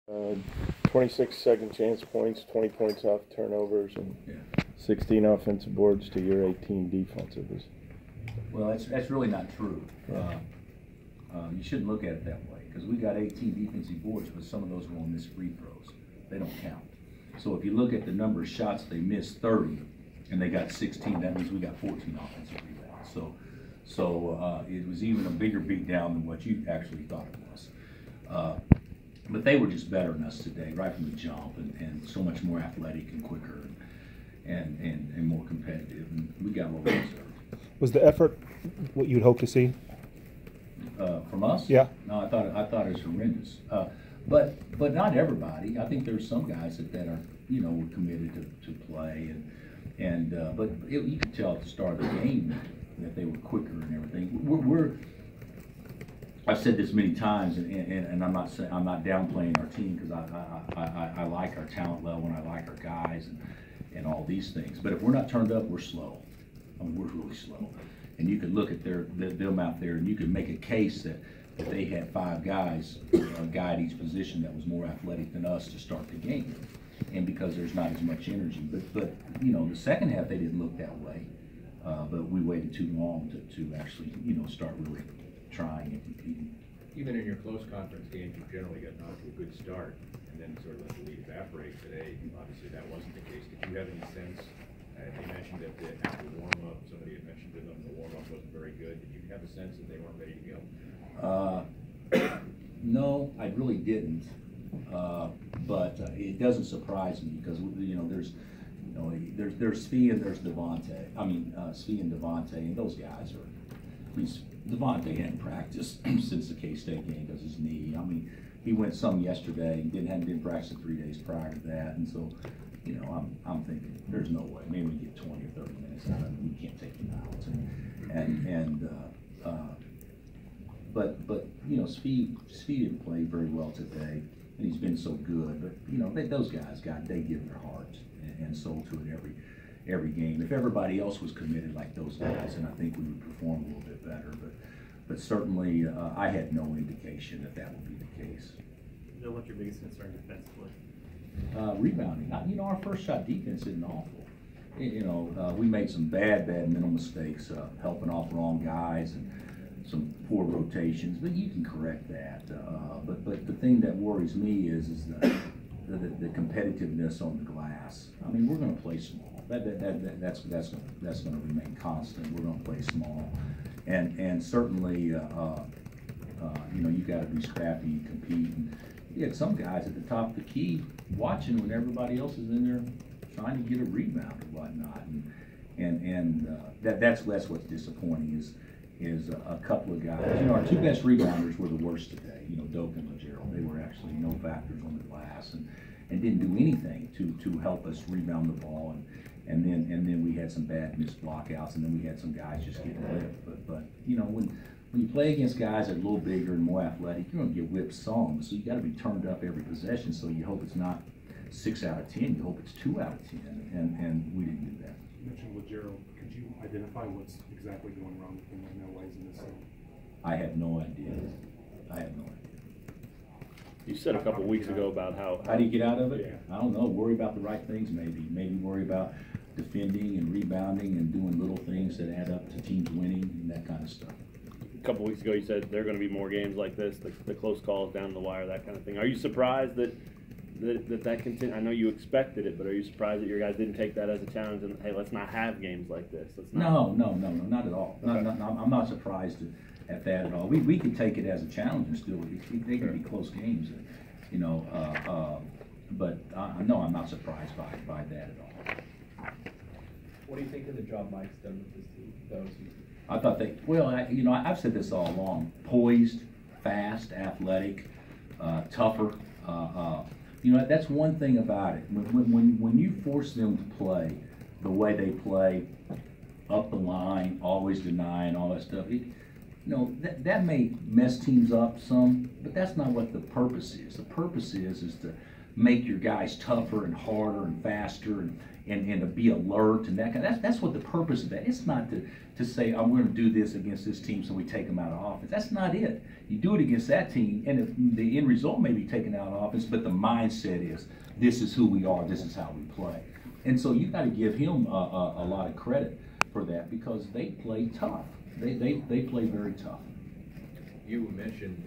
26 second chance points, 20 points off turnovers, and 16 offensive boards to your 18 defensive. Well, that's really not true. Yeah. You shouldn't look at it that way, because we got 18 defensive boards, but some of those were on missed free throws. They don't count. So if you look at the number of shots they missed, 30, and they got 16, that means we got 14 offensive rebounds. So it was even a bigger beat down than what you actually thought it was. But they were just better than us today, right from the jump, and so much more athletic and quicker and more competitive. And we got what we deserved. Was the effort what you'd hope to see? From us? Yeah. No, I thought it was horrendous. But not everybody. I think there's some guys that are were committed to play, but you could tell at the start of the game that they were quicker and everything. I've said this many times, and I'm not downplaying our team, because I like our talent level and I like our guys and all these things. But if we're not turned up, we're slow. I mean, we're really slow. And you could look at them out there, and you could make a case that they had 5 guys, a guy at each position that was more athletic than us to start the game. And because there's not as much energy. But the second half they didn't look that way. But we waited too long to actually start really trying and competing. Even in your close conference games, you've generally gotten off to a good start, and then sort of let the lead evaporate. Today, obviously that wasn't the case. Did you have any sense? They mentioned that after the warm-up, somebody had mentioned to them the warm-up wasn't very good. Did you have a sense that they weren't ready to go? No, I really didn't. But it doesn't surprise me, because there's Svi and there's Devontae. I mean, Svi and Devontae, and those guys are. I mean, Devontae hadn't practiced since the K-State game because his knee. I mean, he went some yesterday. He hadn't been practicing 3 days prior to that, and so. I'm thinking there's no way. Maybe we get 20 or 30 minutes out of him. We can't take him out. But Svi didn't play very well today, and he's been so good. But those guys they give their hearts and soul to it every game. If everybody else was committed like those guys, then I think we would perform a little bit better. But certainly I had no indication that would be the case. What's your biggest concern defensively? Rebounding. Our first shot defense isn't awful. We made some bad mental mistakes, helping off wrong guys and some poor rotations, but you can correct that. But the thing that worries me is the competitiveness on the glass. I mean, we're going to play small. That's going to remain constant. We're going to play small, and certainly you got to be scrappy and compete. And you had some guys at the top of the key watching when everybody else is in there trying to get a rebound or whatnot, and that's what's disappointing is a couple of guys. Our 2 best rebounders were the worst today. Doak and Legero. They were actually no factors on the glass and didn't do anything to help us rebound the ball. And then we had some bad missed blockouts, and then we had some guys just getting whipped. But when you play against guys that are a little bigger and more athletic, you're going to get whipped some. So you got to be turned up every possession. So you hope it's not 6 out of 10. You hope it's 2 out of 10. And we didn't do that. You mentioned Legero. Could you identify what's exactly going wrong with him right now? Why is he missing? I have no idea. You said a couple weeks ago about how do you get out of it? Yeah. I don't know. Worry about the right things, maybe worry about defending and rebounding and doing little things that add up to teams winning and that kind of stuff. a couple weeks ago you said there are going to be more games like this, the close calls down the wire, that kind of thing. Are you surprised that continue? I know you expected it, but are you surprised that your guys didn't take that as a challenge and, hey, let's not have games like this? No, not at all. Okay. I'm not surprised at that at all. We could take it as a challenge and still, they could be close games, you know. But no, I'm not surprised by that at all. What do you think of the job Mike's done with this team? I thought I've said this all along: poised, fast, athletic, tougher. That's one thing about it. When you force them to play the way they play, up the line, always denying, all that stuff, that may mess teams up some, but that's not what the purpose is. The purpose is make your guys tougher and harder and faster and to be alert and that kind of, that's what the purpose of that. It's not to say, I'm going to do this against this team so we take them out of offense. That's not it. You do it against that team, and if the end result may be taken out of offense, but the mindset is, this is who we are, this is how we play. And so you got to give him a lot of credit for that, because they play tough. They play very tough. You mentioned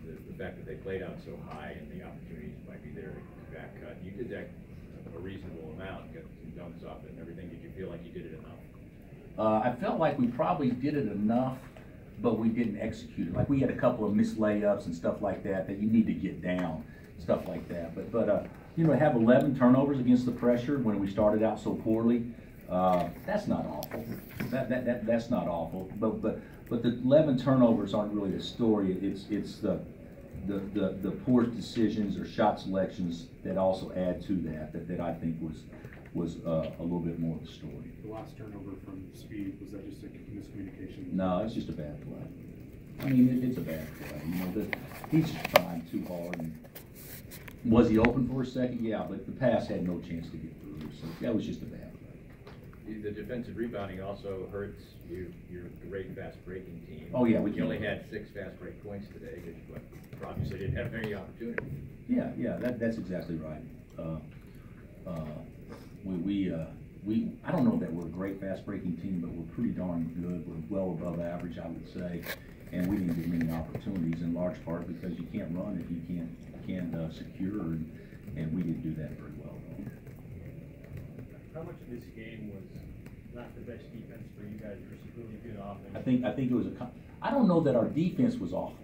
the fact that they played out so high and the opportunities might be there to back cut. You did that a reasonable amount, got some dunks off it and everything. Did you feel like you did it enough? I felt like we probably did it enough, but we didn't execute it. Like we had a couple of missed layups and stuff like that that you need to get down, stuff like that. But you know, have 11 turnovers against the pressure when we started out so poorly, that's not awful. That's not awful. But the 11 turnovers aren't really the story. It's the poor decisions or shot selections that also add to that I think was a little bit more of the story. The last turnover from Speed, was that just a miscommunication? No, it's just a bad play. I mean, it's a bad play. You know, he's trying too hard. And was he open for a second? Yeah, but the pass had no chance to get through. So that was just a bad play. The defensive rebounding also hurts you. You're a great fast breaking team. Oh yeah, you only had 6 fast break points today because you obviously didn't have any opportunity. Yeah, that's exactly right. I don't know that we're a great fast breaking team, but we're pretty darn good. We're well above average, I would say, and we didn't get many opportunities in large part because you can't run if you can't secure, and we didn't do that very well. How much of this game was not the best defense for you guys versus really good offense? I think it was I don't know that our defense was awful.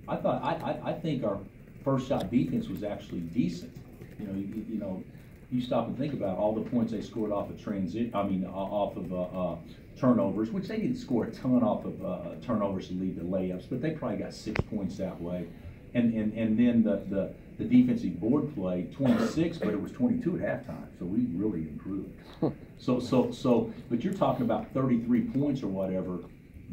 I think our first shot defense was actually decent. You know, you stop and think about all the points they scored off of off of turnovers, which they didn't score a ton off of turnovers to lead to layups, but they probably got 6 points that way. And then the defensive board play, 26, but it was 22 at halftime, so we really improved. But you're talking about 33 points or whatever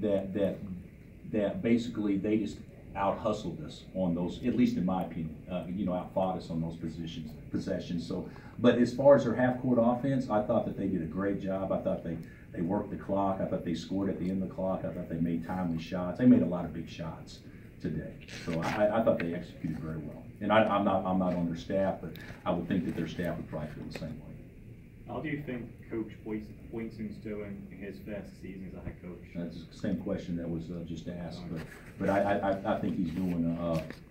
that basically they just out-hustled us on those, at least in my opinion, out-fought us on those possessions. So, but as far as their half-court offense, I thought that they did a great job. I thought they worked the clock. I thought they scored at the end of the clock. I thought they made timely shots. They made a lot of big shots today. So I thought they executed very well. And I'm not on their staff, but I would think that their staff would probably feel the same way. How do you think Coach Boyson's doing in his first season as a head coach? That's the same question that was just asked, but I think he's doing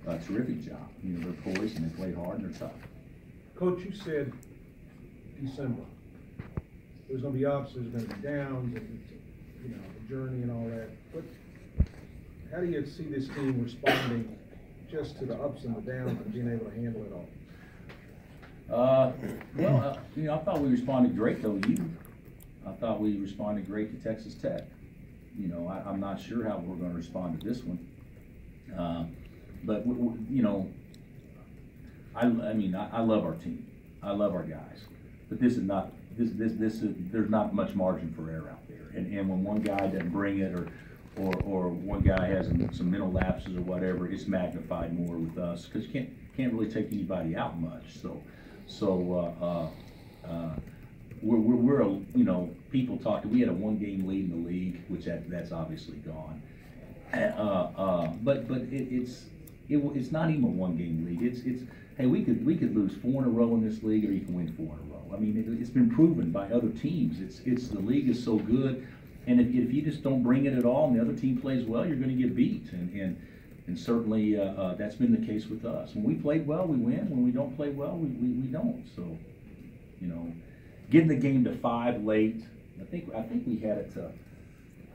a terrific job. You know, they're poised and they play hard and they're tough. Coach, you said December. There's going to be ups, there's going to be downs, and the journey and all that. But how do you see this team responding just to the ups and the downs and being able to handle it all? I thought we responded great to OU. I thought we responded great to Texas Tech. I'm not sure how we're going to respond to this one. But I love our team. I love our guys. But this is not there's not much margin for error out there. And when one guy doesn't bring it or one guy has some mental lapses or whatever, it's magnified more with us because you can't really take anybody out much. We're people talk. We had a 1-game lead in the league, which that's obviously gone. But it's not even a 1-game lead. It's hey, we could lose 4 in a row in this league, or you can win 4 in a row. I mean, it's been proven by other teams. It's the league is so good, and if you just don't bring it at all, and the other team plays well, you're going to get beat. And certainly that's been the case with us. When we play well, we win. When we don't play well, we don't. So, getting the game to 5 late. I think we had it to.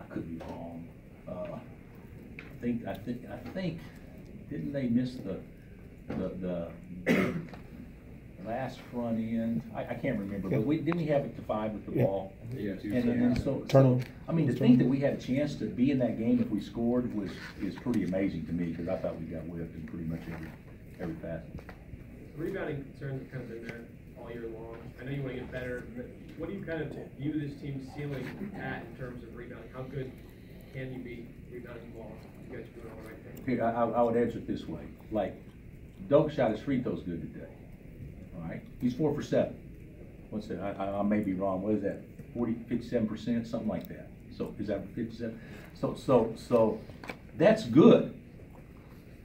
I could be wrong. I think didn't they miss the last front end? I can't remember, but didn't we have it to 5 with the ball? Yeah, And so I mean, to think that we had a chance to be in that game if we scored is pretty amazing to me, because I thought we got whipped in pretty much every facet. Rebounding concerns have kind of been there all year long. I know you want to get better, but what do you kind of view this team's ceiling at in terms of rebounding? How good can you be rebounding the ball? You guys doing all the right things. Here, I would answer it this way. Like, Doak shot his free throws good today. all right? He's 4 for 7. What's that? I may be wrong. What is that? 57%, something like that. So is that 57? So that's good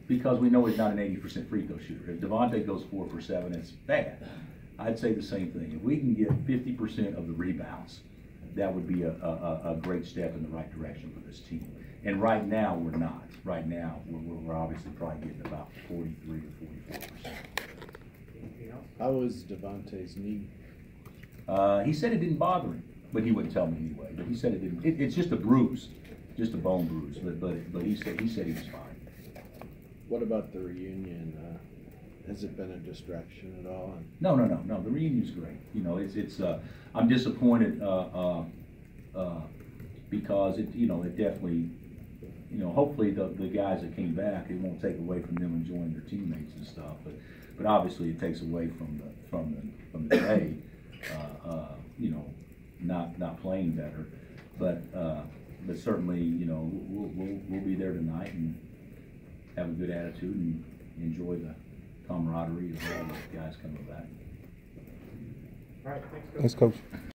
because we know he's not an 80% free throw shooter. If Devontae goes 4 for 7, it's bad. I'd say the same thing. If we can get 50% of the rebounds, that would be a great step in the right direction for this team. And right now, we're not. Right now, we're obviously probably getting about 43 or 44%. Anything else? How was Devontae's knee? He said it didn't bother him, but he wouldn't tell me anyway. But he said it didn't. It's just a bruise, just a bone bruise. But he said he was fine. What about the reunion? Has it been a distraction at all? No. The reunion's great. You know, I'm disappointed because it definitely, hopefully the guys that came back, it won't take away from them enjoying their teammates and stuff. But obviously it takes away from the day, not playing better. But certainly, we'll be there tonight and have a good attitude and enjoy the camaraderie of all the guys coming back. All right, thanks, Coach. Thanks, Coach.